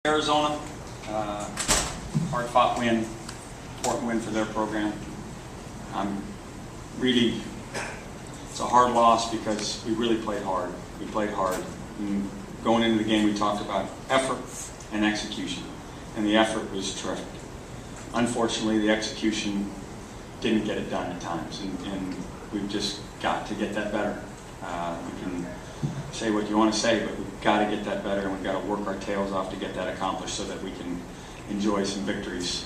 Arizona, hard-fought win, important win for their program. It's a hard loss because we really played hard. We played hard. And going into the game, we talked about effort and execution, and the effort was terrific. Unfortunately, the execution didn't get it done at times, and we've just got to get that better. You can say what you want to say, but we've got to get that better, and we've got to work our tails off to get that accomplished so that we can enjoy some victories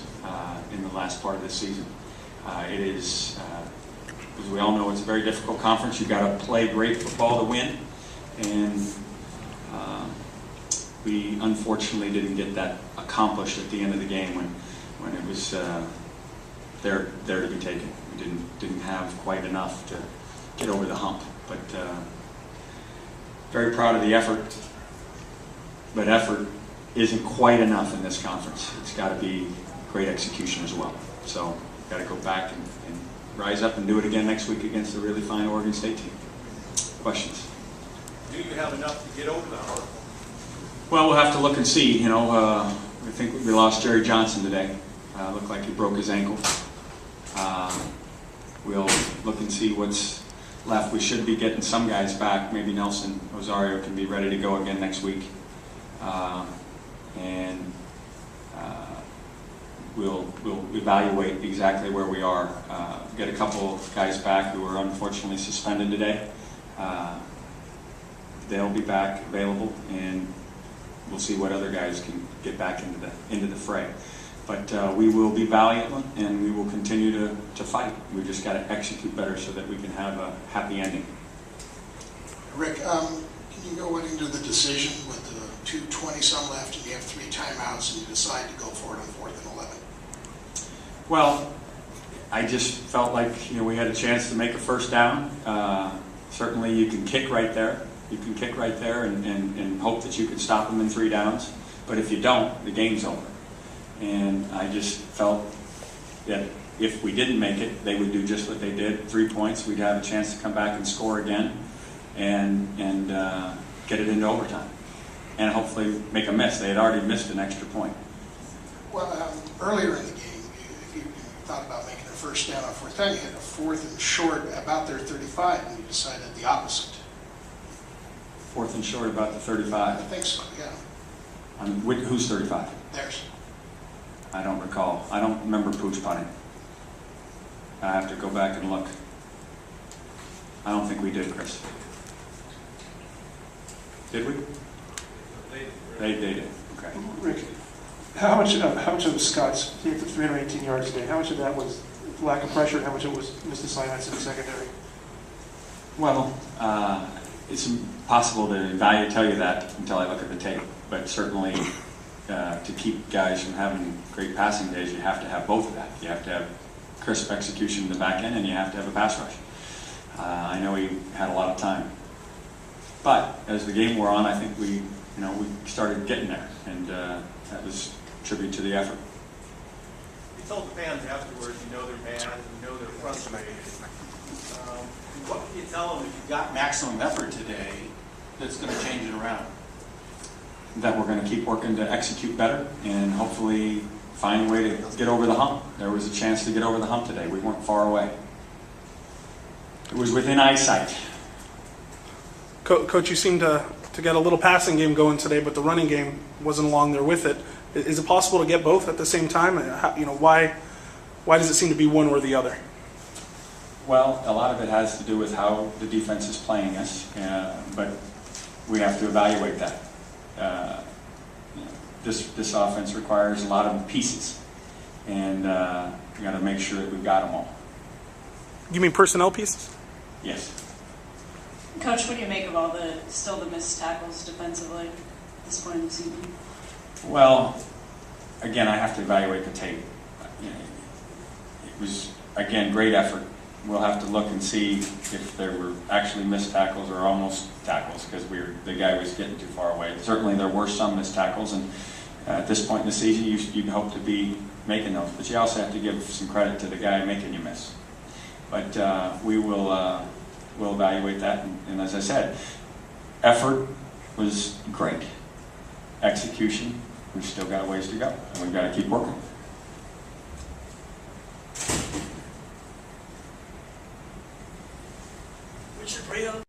in the last part of this season. It is, as we all know, it's a very difficult conference. You've got to play great football to win, and we unfortunately didn't get that accomplished at the end of the game when it was there to be taken. We didn't have quite enough to get over the hump, but very proud of the effort, but effort isn't quite enough in this conference. It's got to be great execution as well. So we've got to go back and rise up and do it again next week against a really fine Oregon State team. Questions? Do you have enough to get over the hump? Well, we'll have to look and see. You know, I think we lost Jerry Johnson today. Looked like he broke his ankle. We'll look and see what's left. We should be getting some guys back. Maybe Nelson Rosario can be ready to go again next week. We'll evaluate exactly where we are. Get a couple guys back who were unfortunately suspended today. They'll be back available, and we'll see what other guys can get back into the fray. But we will be valiant, and we will continue to fight. We've just got to execute better so that we can have a happy ending. Rick, can you go into the decision with the 2:20-some left, and you have 3 timeouts, and you decide to go for it on 4th and 11? Well, I just felt like we had a chance to make a first down. Certainly, you can kick right there. You can kick right there and hope that you can stop them in 3 downs. But if you don't, the game's over. And I just felt that if we didn't make it, they would do just what they did. 3 points, we'd have a chance to come back and score again and get it into overtime. And hopefully make a miss. They had already missed an extra point. Well, earlier in the game, if you thought about making a first down on 4th down, you had a 4th and short about their 35, and you decided the opposite. 4th and short about the 35. I think so, yeah. Who's 35? Theirs. I don't recall. I don't remember pooch punting. I have to go back and look. I don't think we did, Chris. Did we? They did. Okay. Rick, how much of Scott's, he had 318 yards today, how much of that was lack of pressure, and how much of it was missed assignments in the secondary? Well, it's impossible to tell you that until I look at the tape, but certainly to keep guys from having great passing days, you have to have both of that. You have to have crisp execution in the back end, and you have to have a pass rush. I know he had a lot of time, but as the game wore on, I think we started getting there, and that was a tribute to the effort. You told the fans afterwards, they're mad, they're frustrated. What can you tell them if you've got maximum effort today that's going to change it around? That we're going to keep working to execute better and hopefully find a way to get over the hump. There was a chance to get over the hump today. We weren't far away. It was within eyesight. Coach, you seemed to get a little passing game going today, but the running game wasn't along there with it. Is it possible to get both at the same time? Why does it seem to be one or the other? Well, a lot of it has to do with how the defense is playing us, but we have to evaluate that. This offense requires a lot of pieces, and we got to make sure that we've got them all. You mean personnel pieces? Yes. Coach, what do you make of all the missed tackles defensively at this point in the season? Well, again, I have to evaluate the tape. It was, again, great effort. We'll have to look and see if there were actually missed tackles or almost tackles, because the guy was getting too far away. Certainly there were some missed tackles, and at this point in the season you'd hope to be making those. But you also have to give some credit to the guy making you miss. But we'll evaluate that, and as I said, effort was great. Execution we've still got a ways to go, and we've got to keep working. We should pray on